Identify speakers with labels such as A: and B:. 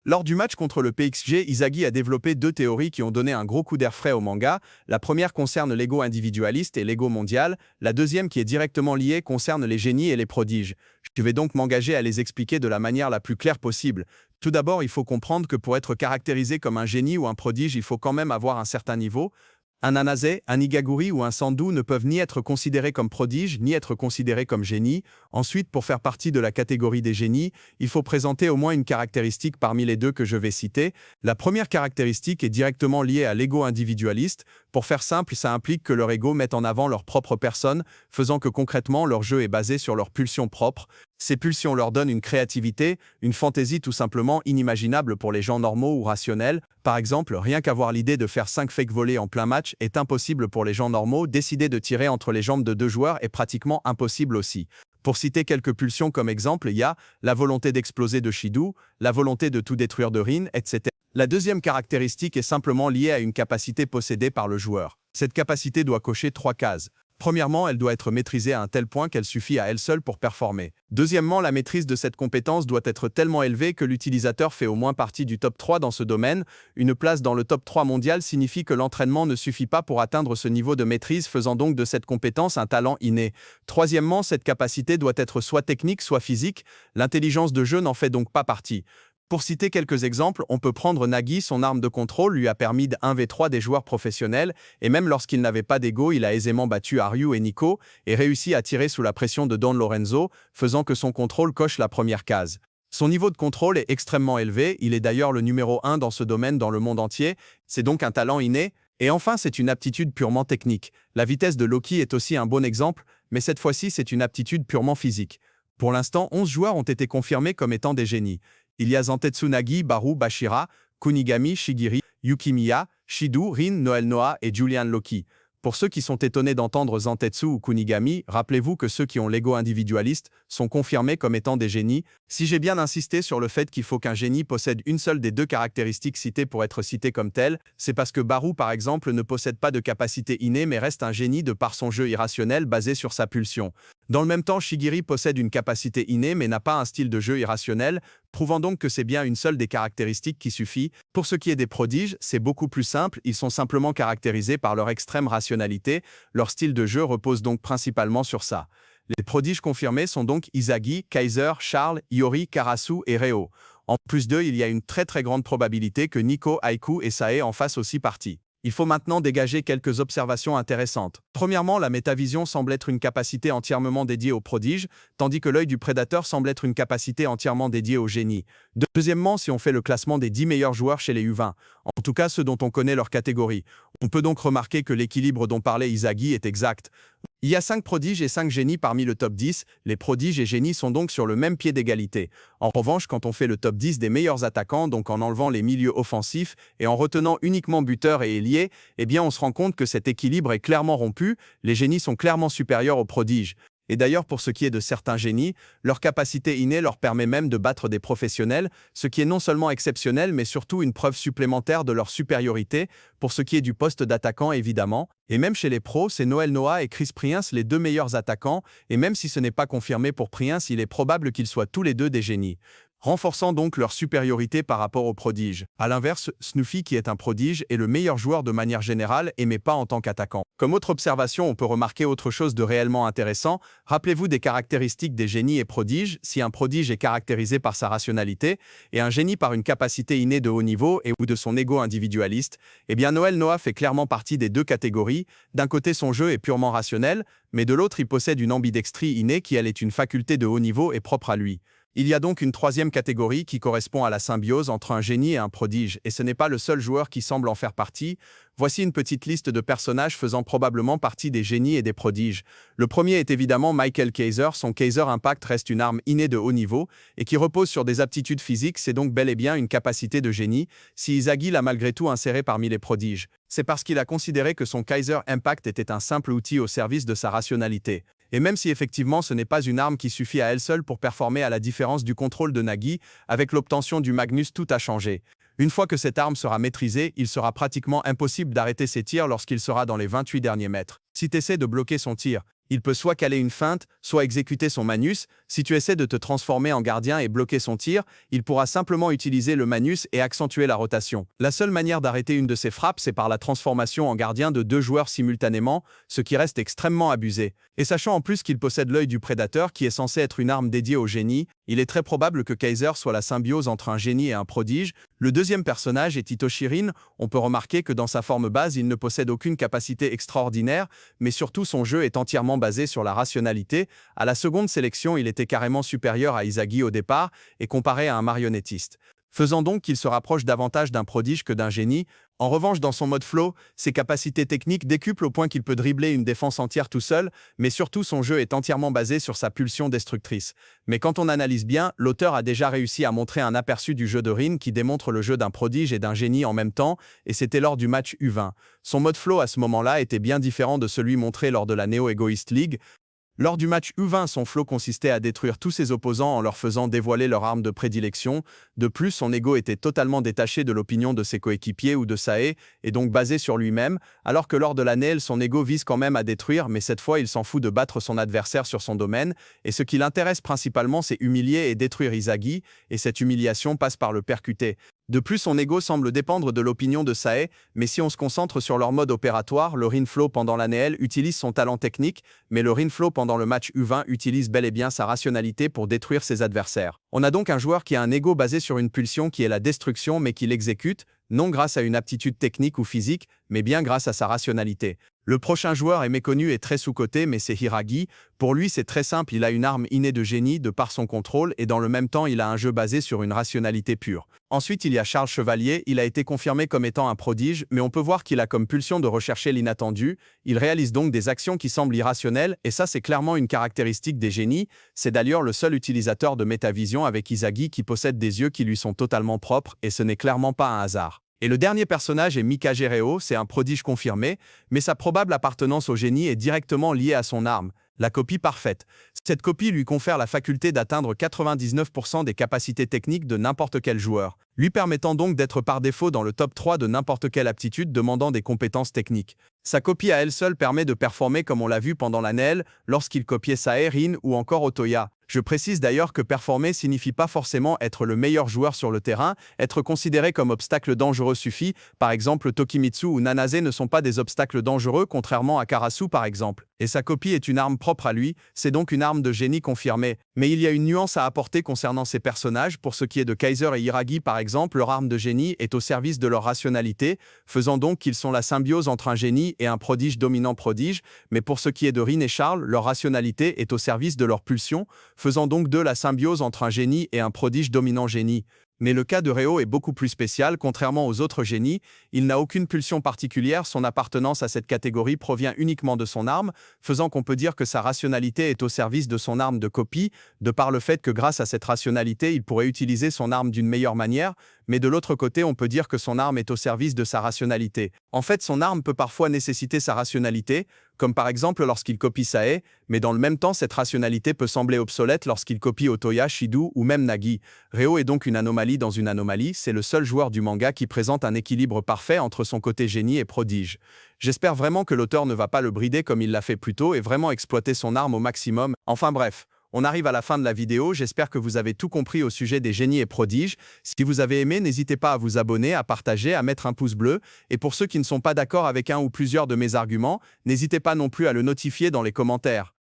A: Lors du match contre le PXG, Izagi a développé deux théories qui ont donné un gros coup d'air frais au manga. La première concerne l'ego individualiste et l'ego mondial. La deuxième, qui est directement liée, concerne les génies et les prodiges. Je vais donc m'engager à les expliquer de la manière la plus claire possible. Tout d'abord, il faut comprendre que pour être caractérisé comme un génie ou un prodige, il faut quand même avoir un certain niveau. Un Anase, un Igaguri ou un Sandu ne peuvent ni être considérés comme prodiges, ni être considérés comme génies. Ensuite, pour faire partie de la catégorie des génies, il faut présenter au moins une caractéristique parmi les deux que je vais citer. La première caractéristique est directement liée à l'ego individualiste. Pour faire simple, ça implique que leur ego mette en avant leur propre personne, faisant que concrètement, leur jeu est basé sur leurs pulsions propres. Ces pulsions leur donnent une créativité, une fantaisie tout simplement inimaginable pour les gens normaux ou rationnels. Par exemple, rien qu'avoir l'idée de faire 5 fakes volés en plein match est impossible pour les gens normaux. Décider de tirer entre les jambes de deux joueurs est pratiquement impossible aussi. Pour citer quelques pulsions comme exemple, il y a la volonté d'exploser de Shidu, la volonté de tout détruire de Rin, etc. La deuxième caractéristique est simplement liée à une capacité possédée par le joueur. Cette capacité doit cocher 3 cases. Premièrement, elle doit être maîtrisée à un tel point qu'elle suffit à elle seule pour performer. Deuxièmement, la maîtrise de cette compétence doit être tellement élevée que l'utilisateur fait au moins partie du top 3 dans ce domaine. Une place dans le top 3 mondial signifie que l'entraînement ne suffit pas pour atteindre ce niveau de maîtrise, faisant donc de cette compétence un talent inné. Troisièmement, cette capacité doit être soit technique, soit physique. L'intelligence de jeu n'en fait donc pas partie. Pour citer quelques exemples, on peut prendre Nagi, son arme de contrôle lui a permis de 1v3 des joueurs professionnels, et même lorsqu'il n'avait pas d'ego, il a aisément battu Aryu et Nico, et réussi à tirer sous la pression de Don Lorenzo, faisant que son contrôle coche la première case. Son niveau de contrôle est extrêmement élevé, il est d'ailleurs le numéro 1 dans ce domaine dans le monde entier, c'est donc un talent inné, et enfin c'est une aptitude purement technique. La vitesse de Loki est aussi un bon exemple, mais cette fois-ci c'est une aptitude purement physique. Pour l'instant, 11 joueurs ont été confirmés comme étant des génies. Il y a Zantetsu Nagi, Baru, Bashira, Kunigami, Shigiri, Yukimiya, Shidu, Rin, Noel Noah et Julian Loki. Pour ceux qui sont étonnés d'entendre Zantetsu ou Kunigami, rappelez-vous que ceux qui ont l'ego individualiste sont confirmés comme étant des génies. Si j'ai bien insisté sur le fait qu'il faut qu'un génie possède une seule des deux caractéristiques citées pour être cité comme tel, c'est parce que Baru par exemple ne possède pas de capacité innée mais reste un génie de par son jeu irrationnel basé sur sa pulsion. Dans le même temps, Shigiri possède une capacité innée mais n'a pas un style de jeu irrationnel, prouvant donc que c'est bien une seule des caractéristiques qui suffit. Pour ce qui est des prodiges, c'est beaucoup plus simple, ils sont simplement caractérisés par leur extrême rationalité, leur style de jeu repose donc principalement sur ça. Les prodiges confirmés sont donc Izagi, Kaiser, Charles, Iori, Karasu et Reo. En plus d'eux, il y a une très grande probabilité que Nico, Haiku et Sae en fassent aussi partie. Il faut maintenant dégager quelques observations intéressantes. Premièrement, la métavision semble être une capacité entièrement dédiée aux prodiges, tandis que l'œil du prédateur semble être une capacité entièrement dédiée aux génies. Deuxièmement, si on fait le classement des 10 meilleurs joueurs chez les U20, en tout cas ceux dont on connaît leur catégorie, on peut donc remarquer que l'équilibre dont parlait Izagi est exact. Il y a 5 prodiges et 5 génies parmi le top 10, les prodiges et génies sont donc sur le même pied d'égalité. En revanche, quand on fait le top 10 des meilleurs attaquants, donc en enlevant les milieux offensifs et en retenant uniquement buteurs et ailiers, eh bien on se rend compte que cet équilibre est clairement rompu, les génies sont clairement supérieurs aux prodiges. Et d'ailleurs, pour ce qui est de certains génies, leur capacité innée leur permet même de battre des professionnels, ce qui est non seulement exceptionnel, mais surtout une preuve supplémentaire de leur supériorité, pour ce qui est du poste d'attaquant évidemment. Et même chez les pros, c'est Noel Noah et Chris Priens les deux meilleurs attaquants, et même si ce n'est pas confirmé pour Priens, il est probable qu'ils soient tous les deux des génies, renforçant donc leur supériorité par rapport aux prodiges. A l'inverse, Snuffy, qui est un prodige, est le meilleur joueur de manière générale et mais pas en tant qu'attaquant. Comme autre observation, on peut remarquer autre chose de réellement intéressant. Rappelez-vous des caractéristiques des génies et prodiges. Si un prodige est caractérisé par sa rationalité et un génie par une capacité innée de haut niveau et ou de son ego individualiste, eh bien Noel Noah fait clairement partie des deux catégories. D'un côté, son jeu est purement rationnel, mais de l'autre, il possède une ambidextrie innée qui, elle, est une faculté de haut niveau et propre à lui. Il y a donc une troisième catégorie qui correspond à la symbiose entre un génie et un prodige, et ce n'est pas le seul joueur qui semble en faire partie. Voici une petite liste de personnages faisant probablement partie des génies et des prodiges. Le premier est évidemment Michael Kaiser. Son Kaiser Impact reste une arme innée de haut niveau et qui repose sur des aptitudes physiques, c'est donc bel et bien une capacité de génie. Si Izagi l'a malgré tout inséré parmi les prodiges, c'est parce qu'il a considéré que son Kaiser Impact était un simple outil au service de sa rationalité. Et même si effectivement ce n'est pas une arme qui suffit à elle seule pour performer à la différence du contrôle de Nagi, avec l'obtention du Magnus tout a changé. Une fois que cette arme sera maîtrisée, il sera pratiquement impossible d'arrêter ses tirs lorsqu'il sera dans les 28 derniers mètres. Si tu essaies de bloquer son tir, Il peut soit caler une feinte, soit exécuter son manus. Si tu essaies de te transformer en gardien et bloquer son tir, il pourra simplement utiliser le manus et accentuer la rotation. La seule manière d'arrêter une de ses frappes, c'est par la transformation en gardien de deux joueurs simultanément, ce qui reste extrêmement abusé. Et sachant en plus qu'il possède l'œil du prédateur qui est censé être une arme dédiée au génie, il est très probable que Kaiser soit la symbiose entre un génie et un prodige. Le deuxième personnage est Ito-Shirin. On peut remarquer que dans sa forme base, il ne possède aucune capacité extraordinaire, mais surtout son jeu est entièrement basé sur la rationalité. À la seconde sélection, il était carrément supérieur à Izagi au départ et comparé à un marionnettiste, faisant donc qu'il se rapproche davantage d'un prodige que d'un génie. En revanche, dans son mode flow, ses capacités techniques décuplent au point qu'il peut dribbler une défense entière tout seul, mais surtout son jeu est entièrement basé sur sa pulsion destructrice. Mais quand on analyse bien, l'auteur a déjà réussi à montrer un aperçu du jeu de Rin qui démontre le jeu d'un prodige et d'un génie en même temps, et c'était lors du match U20. Son mode flow à ce moment-là était bien différent de celui montré lors de la Neo Egoist League. Lors du match U20, son flow consistait à détruire tous ses opposants en leur faisant dévoiler leur arme de prédilection. De plus, son ego était totalement détaché de l'opinion de ses coéquipiers ou de Sae, et donc basé sur lui-même, alors que lors de la Nail, son ego vise quand même à détruire, mais cette fois il s'en fout de battre son adversaire sur son domaine, et ce qui l'intéresse principalement c'est humilier et détruire Izagi, et cette humiliation passe par le percuter. De plus, son ego semble dépendre de l'opinion de Sae, mais si on se concentre sur leur mode opératoire, le Rinflow pendant la Nail utilise son talent technique, mais le Rinflow pendant le match U20 utilise bel et bien sa rationalité pour détruire ses adversaires. On a donc un joueur qui a un ego basé sur une pulsion qui est la destruction mais qui l'exécute, non grâce à une aptitude technique ou physique, mais bien grâce à sa rationalité. Le prochain joueur est méconnu et très sous-coté, mais c'est Hiragi. Pour lui, c'est très simple, il a une arme innée de génie de par son contrôle et dans le même temps, il a un jeu basé sur une rationalité pure. Ensuite, il y a Charles Chevalier, il a été confirmé comme étant un prodige, mais on peut voir qu'il a comme pulsion de rechercher l'inattendu. Il réalise donc des actions qui semblent irrationnelles, et ça c'est clairement une caractéristique des génies. C'est d'ailleurs le seul utilisateur de métavision avec Izagi qui possède des yeux qui lui sont totalement propres, et ce n'est clairement pas un hasard. Et le dernier personnage est Mika Gereo, c'est un prodige confirmé, mais sa probable appartenance au génie est directement liée à son arme, la copie parfaite. Cette copie lui confère la faculté d'atteindre 99% des capacités techniques de n'importe quel joueur, lui permettant donc d'être par défaut dans le top 3 de n'importe quelle aptitude demandant des compétences techniques. Sa copie à elle seule permet de performer comme on l'a vu pendant la Nail, lorsqu'il copiait Sae, Rin ou encore Otoya. Je précise d'ailleurs que performer signifie pas forcément être le meilleur joueur sur le terrain, être considéré comme obstacle dangereux suffit, par exemple Tokimitsu ou Nanase ne sont pas des obstacles dangereux contrairement à Karasu par exemple. Et sa copie est une arme propre à lui, c'est donc une arme de génie confirmée. Mais il y a une nuance à apporter concernant ces personnages, pour ce qui est de Kaiser et Hiragi par exemple, leur arme de génie est au service de leur rationalité, faisant donc qu'ils sont la symbiose entre un génie et un prodige dominant prodige, mais pour ce qui est de Rin et Charles, leur rationalité est au service de leur pulsion, faisant donc d'eux la symbiose entre un génie et un prodige dominant génie. Mais le cas de Reo est beaucoup plus spécial, contrairement aux autres génies, il n'a aucune pulsion particulière, son appartenance à cette catégorie provient uniquement de son arme, faisant qu'on peut dire que sa rationalité est au service de son arme de copie, de par le fait que grâce à cette rationalité, il pourrait utiliser son arme d'une meilleure manière, mais de l'autre côté, on peut dire que son arme est au service de sa rationalité. En fait, son arme peut parfois nécessiter sa rationalité, comme par exemple lorsqu'il copie Sae, mais dans le même temps, cette rationalité peut sembler obsolète lorsqu'il copie Otoya, Shidu ou même Nagi. Reo est donc une anomalie dans une anomalie, c'est le seul joueur du manga qui présente un équilibre parfait entre son côté génie et prodige. J'espère vraiment que l'auteur ne va pas le brider comme il l'a fait plus tôt et vraiment exploiter son arme au maximum. Enfin bref. On arrive à la fin de la vidéo, j'espère que vous avez tout compris au sujet des génies et prodiges. Si vous avez aimé, n'hésitez pas à vous abonner, à partager, à mettre un pouce bleu. Et pour ceux qui ne sont pas d'accord avec un ou plusieurs de mes arguments, n'hésitez pas non plus à le notifier dans les commentaires.